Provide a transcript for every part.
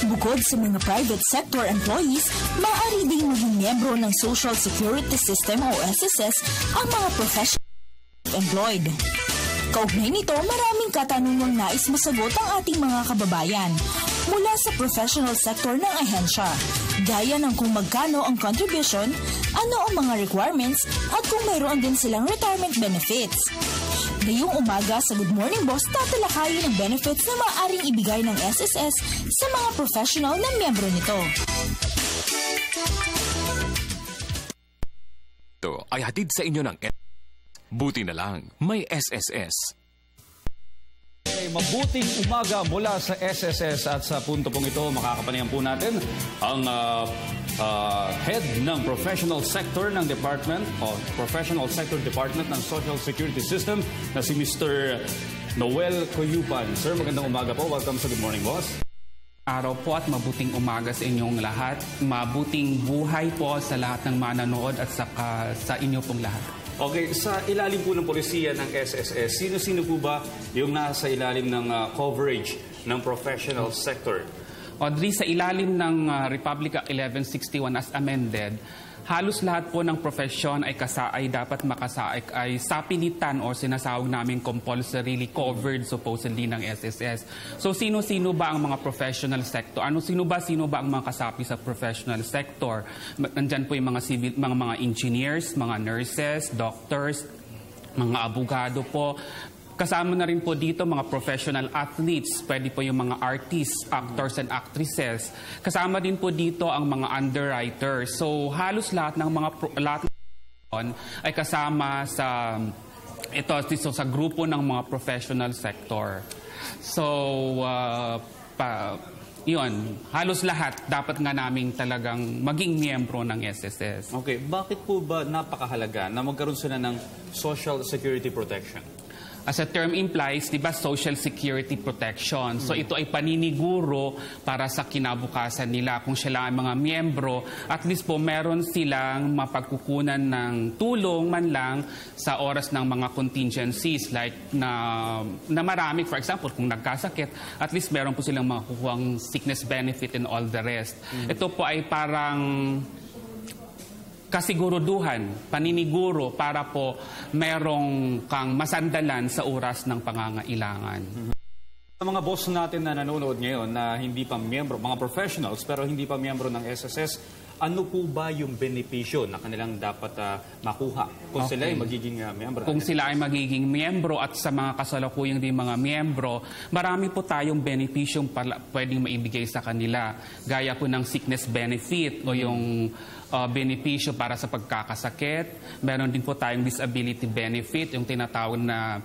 Bukod sa mga private sector employees, maaari ding maging miyembro ng Social Security System o SSS ang mga professional employed. Kaugnay nito, maraming katanungang nais masagot ang ating mga kababayan mula sa professional sector ng ahensya, gaya ng kung magkano ang contribution, ano ang mga requirements, at kung mayroon din silang retirement benefits. Ngayong umaga sa Good Morning Boss, tatalakayin ang benefits na maaaring ibigay ng SSS sa mga professional na miyembro nito. Ito ay hatid sa inyo ng Buti na lang, may SSS. Mabuting umaga mula sa SSS at sa punto pong ito, makakapanayan po natin ang head ng Professional Sector ng Department o Professional Sector Department ng Social Security System na si Mr. Noel Coyupan. Sir, magandang umaga po. Welcome sa Good Morning Boss. Araw po at mabuting umaga sa inyong lahat. Mabuting buhay po sa lahat ng mananood at sa inyo pong lahat. Okay, sa ilalim po ng polisiya ng SSS, sino-sino po ba yung nasa ilalim ng coverage ng professional sector? Audrey, sa ilalim ng Republic Act 1161 as amended, halos lahat po ng profesyon ay dapat makasaik ay sapilitan o sinasawag namin compulsorily covered supposedly ng SSS. So sino-sino ba ang mga professional sector? Sino ba ang mga kasapi sa professional sector? Nandyan po yung mga engineers, mga nurses, doctors, mga abogado po. Kasama na rin po dito mga professional athletes, pwede po yung mga artists, actors and actresses. Kasama din po dito ang mga underwriters. So halos lahat ng ay kasama sa sa grupo ng mga professional sector. So yun, halos lahat dapat nga namin talagang maging miyembro ng SSS. Okay, bakit po ba napakahalaga na magkaroon sila ng Social Security Protection? As a term implies, di ba, Social Security Protection. So ito ay paniniguro para sa kinabukasan nila. Kung sila ay mga miyembro, at least po meron silang mapagkukunan ng tulong man lang sa oras ng mga contingencies like na marami. For example, kung nagkasakit, at least meron po silang makukuhang sickness benefit and all the rest. Ito po ay parang kasiguruduhan, paniniguro para po merong kang masandalan sa oras ng pangangailangan. Sa mga boss natin na nanonood ngayon na hindi pa miyembro, mga professionals pero hindi pa miyembro ng SSS, ano po ba yung benepisyo na kanilang dapat makuha kung sila ay magiging miyembro? Kung sila ay magiging miyembro at sa mga kasalukuyang din mga miyembro, marami po tayong benepisyong pwedeng maibigay sa kanila. Gaya po ng sickness benefit o yung benepisyo para sa pagkakasakit. Meron din po tayong disability benefit, yung tinatawag na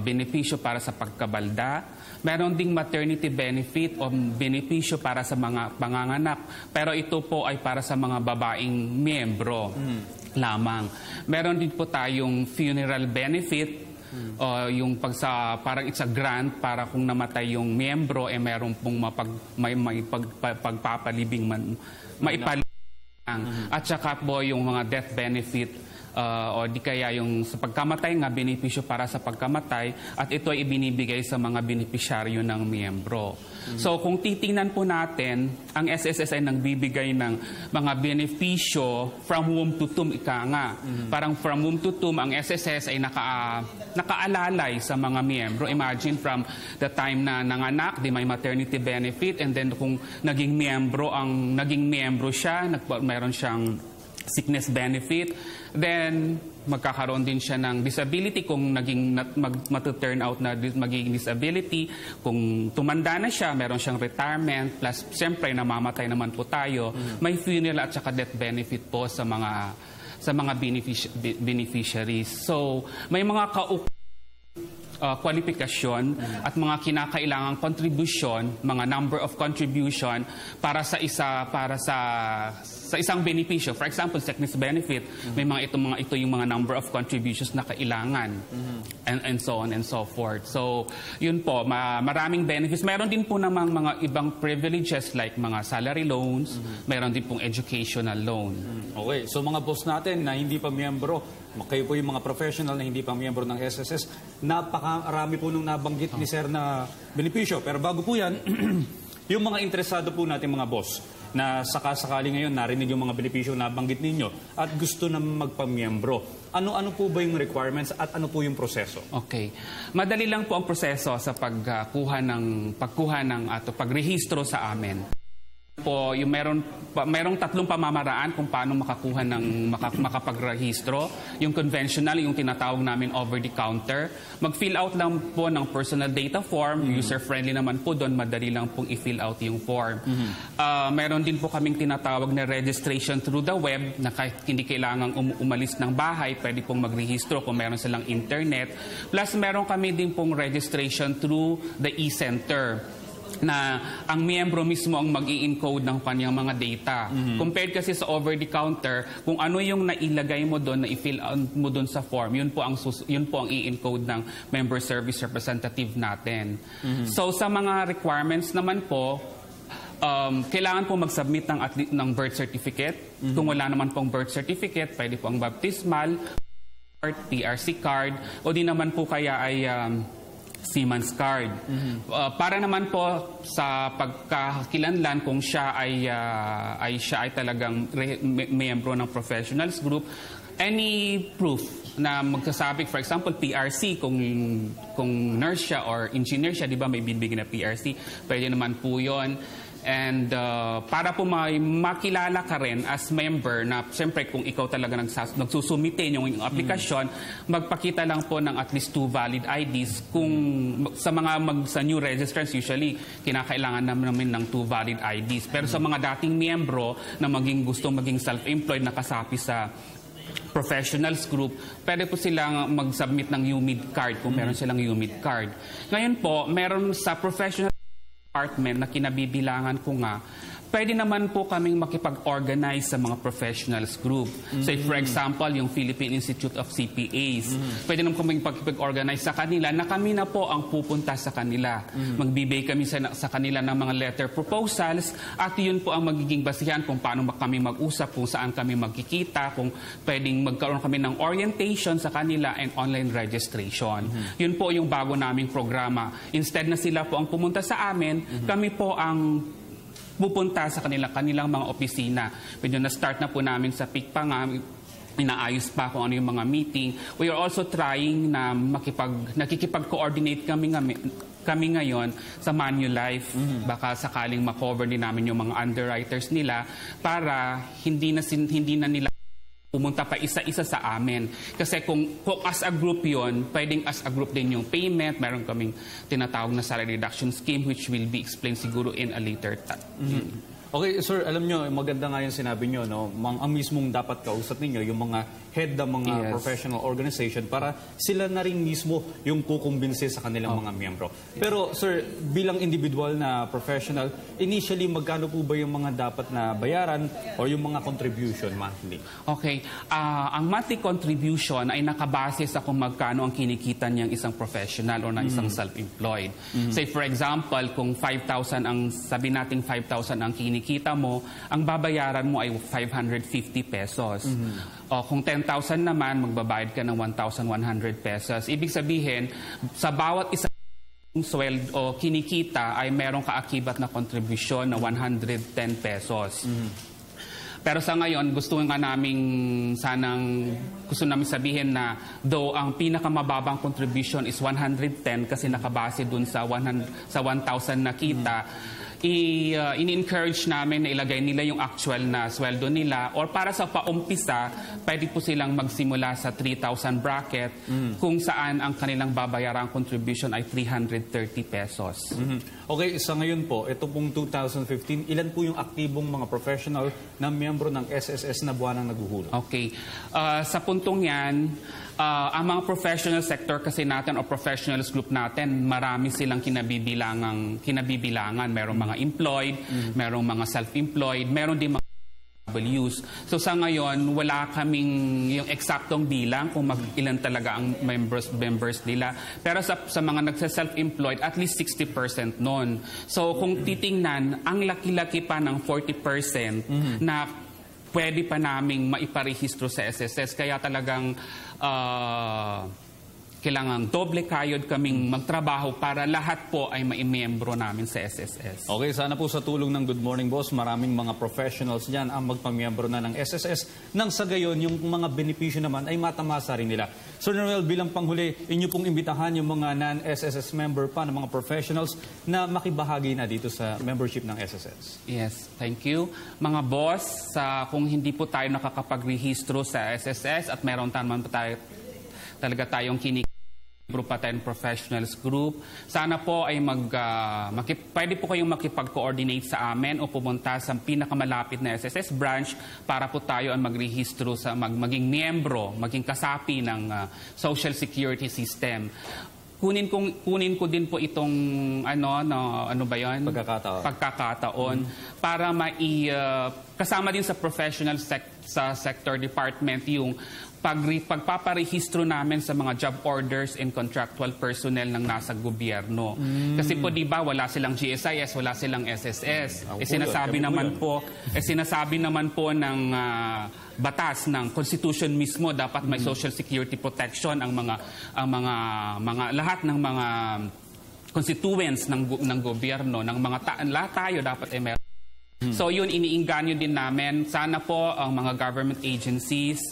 benepisyo para sa pagkabalda. Meron ding maternity benefit o benepisyo para sa mga panganganak. Pero ito po ay para sa mga babaeng miyembro lamang. Meron din po tayong funeral benefit. Yung parang it's a grant para kung namatay yung miyembro, meron pong pagpapalibing maipalibing. At saka po yung mga death benefit o di kaya yung sa pagkamatay nga, benepisyo para sa pagkamatay, at ito ay ibinibigay sa mga benepisyaryo ng miyembro. So kung titingnan po natin, ang SSS ay nagbibigay ng mga benepisyo from womb to tomb, ika nga. Parang from womb to tomb, ang SSS ay nakaalalay sa mga miyembro. Imagine from the time na nanganak, di may maternity benefit, and then kung naging miyembro siya, mayroon siyang sickness benefit, then magkakaroon din siya ng disability kung matu-turn out na magiging disability. Kung tumanda na siya, meron siyang retirement, plus siyempre namamatay naman po tayo, may funeral at saka death benefit po sa mga beneficiaries. So may mga kwalifikasyon at mga kinakailangang contribution, mga number of contribution para sa isang benepisyo. For example, sickness benefit, may ito yung mga number of contributions na kailangan, and so on and so forth. So yun po, maraming benefits. Meron din po namang mga ibang privileges like mga salary loans, meron din pong educational loan. Okay, so mga boss natin na hindi pa miyembro, kayo po yung mga professional na hindi pa miyembro ng SSS, napakarami po nung nabanggit ni Sir na benepisyo. Pero bago po yan, Yung mga interesado po natin mga boss, na sakasakali ngayon narinig yung mga benepisyo na banggit ninyo at gusto na magpamiyembro. Ano po ba yung requirements at ano po yung proseso? Okay. Madali lang po ang proseso sa pagkuha ng pagrehistro sa amin. Po, yung merong 3 pamamaraan kung paano makakuha ng makapagrehistro. Yung conventional, yung tinatawag namin over the counter. Mag-fill out lang po ng personal data form. User-friendly naman po doon. Madali lang pong i-fill out yung form. Meron din po kaming tinatawag na registration through the web na kahit hindi kailangang umalis ng bahay, pwede pong magrehistro kung meron silang internet. Plus, meron kami din pong registration through the e-center na ang miyembro mismo ang mag-i-encode ng kanyang mga data. Compared kasi sa over-the-counter, kung ano yung nailagay mo doon, na i-fill out mo doon sa form, yun po ang i-encode ng member service representative natin. So sa mga requirements naman po, kailangan po mag-submit ng birth certificate. Kung wala naman pong birth certificate, pwede po ang baptismal, PRC card, o di naman po kaya ay Seaman's card. Para naman po sa pagkakakilanlan kung siya ay talagang miyembro ng professionals group, any proof na magsasabi, for example, PRC, kung nurse siya or engineer siya, di ba may binibigyan na PRC, pwede naman po yun. And para po makilala ka rin as member na siyempre kung ikaw talaga nagsusumite yung aplikasyon, magpakita lang po ng at least 2 valid IDs. Kung sa new registrants usually kinakailangan namin ng 2 valid IDs. Pero sa mga dating miyembro na gustong maging self-employed na kasapi sa professionals group, pwede po silang mag-submit ng UMID card kung meron silang UMID card. Ngayon po, meron sa professional department na kinabibilangan ko nga, pwede naman po kaming makipag-organize sa mga professionals group. So for example, yung Philippine Institute of CPAs, pwede naman kaming makipag-organize sa kanila na kami na po ang pupunta sa kanila. Magbibigay kami sa kanila ng mga letter proposals at yun po ang magiging basihan kung paano kami mag-usap, kung saan kami magkikita, kung pwedeng magkaroon kami ng orientation sa kanila and online registration. Yun po yung bago naming programa. Instead na sila po ang pumunta sa amin, kami po ang pupunta sa kanilang mga opisina. Medyo na-start na po namin sa PICPA nga, inaayos pa kung ano yung mga meeting. We are also trying na nakikipag-coordinate kami ngayon sa Manulife. Baka sakaling ma-cover din namin yung mga underwriters nila para hindi na nila pumunta pa isa-isa sa amin. Kasi kung as a group yon, pwedeng as a group din yung payment. Meron kaming tinatawag na salary reduction scheme which will be explained siguro in a later time. Okay, sir, alam nyo, maganda nga yung sinabi nyo, no? Ang mismong dapat kausap ninyo, yung mga head ng mga professional organization para sila na rin mismo yung kukumbinsi sa kanilang mga miyembro. Pero, sir, bilang individual na professional, initially, magkano po ba yung mga dapat na bayaran o yung mga contribution monthly? Okay. Ang monthly contribution ay nakabase sa kung magkano ang kinikita niyang isang professional o na isang self-employed. Say, for example, kung 5,000 sabi nating 5,000 ang kinikita mo, ang babayaran mo ay 550 pesos. O kung 10,000 naman, magbabayad ka ng 1,100 pesos. Ibig sabihin, sa bawat isang sweldo o kinikita ay merong kaakibat na kontribusyon na 110 pesos. Pero sa ngayon, gusto namin sabihin na though ang pinakamababang contribution is 110 kasi nakabase dun sa 1,000 na kita, in-encourage namin na ilagay nila yung actual na sweldo nila or para sa paumpisa, pwede po silang magsimula sa 3,000 bracket kung saan ang kanilang babayarang contribution ay 330 pesos. Okay, sa ngayon po, ito pong 2015, ilan po yung aktibong mga professional na miyembro ng SSS na buwanang naguhulog? Okay. Sa puntong yan, ang mga professional sector kasi natin o professionals group natin, marami silang kinabibilangan. Merong mga employed, merong mga self-employed, meron din mga Ws. So sa ngayon, wala kaming yung eksaktong bilang kung ilan talaga ang members nila. Pero sa mga nagsa-self-employed, at least 60% nun. So kung titingnan, ang laki-laki pa ng 40% na pwede pa naming maiparehistro sa SSS. Kaya talagang kailangan doble kayod kaming magtrabaho para lahat po ay maimembro namin sa SSS. Okay, sana po sa tulong ng Good Morning Boss, maraming mga professionals dyan ang magpamiyembro na ng SSS. Nang sa gayon, yung mga benepisyo naman ay matamasa rin nila. Sir Noel, bilang panghuli, inyo pong imbitahan yung mga non-SSS member pa ng mga professionals na makibahagi na dito sa membership ng SSS. Yes, thank you. Mga boss, kung hindi po tayo nakakapag-rehistro sa SSS at meron naman po talaga tayong professionals group. Sana po ay pwede po kayong makipag-coordinate sa amin o pumunta sa pinakamalapit na SSS branch para po tayo ang magrehistro sa maging miyembro, maging kasapi ng Social Security System. Kunin ko din po itong ano ba 'yon? Pagkakataon para kasama din sa professional sector department yung pagpaparehistro namin sa mga job orders and contractual personnel ng nasa gobyerno. Kasi po 'di ba wala silang GSIS, wala silang SSS. Sinasabi naman po ng batas ng Constitution mismo dapat may Social Security protection ang mga lahat ng mga constituents ng gobyerno, ng mga lahat tayo dapat ay meron. So yun, iniinganyo din namin. Sana po ang mga government agencies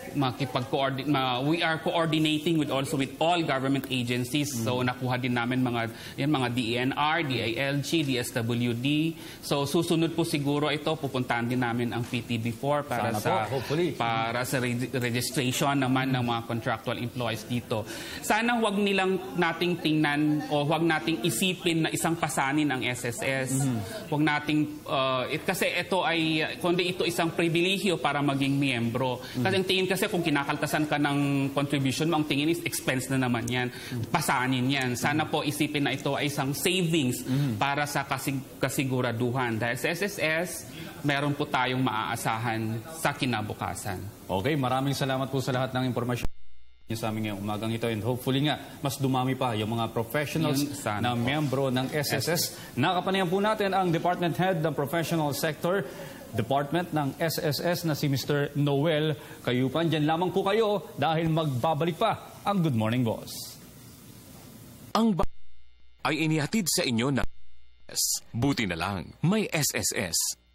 we are coordinating with all government agencies. So nakuha din namin mga DENR, DILG, DSWD. So susunod po siguro ito, pupuntahan din namin ang PTB4 para sa registration naman ng mga contractual employees dito. Sana huwag nating tingnan o huwag nating isipin na isang pasanin ang SSS. Huwag nating kasi kundi ito isang pribilehyo para maging miyembro. Kasi ang tingin kasi kung kinakaltasan ka ng contribution mo, ang tingin is expense na naman yan. Pasanin yan. Sana po isipin na ito ay isang savings para sa kasiguraduhan. Dahil sa SSS, meron po tayong maaasahan sa kinabukasan. Okay, maraming salamat po sa lahat ng impormasyon sa amin ngayong umagang ito, and hopefully nga, mas dumami pa yung mga professionals na miyembro ng SSS. Nakapanayan po natin ang Department Head ng Professional Sector Department ng SSS na si Mr. Noel Cayupan. Diyan lamang po kayo dahil magbabalik pa ang Good Morning Boss. Ang ay inihatid sa inyo ng Buti na lang, may SSS.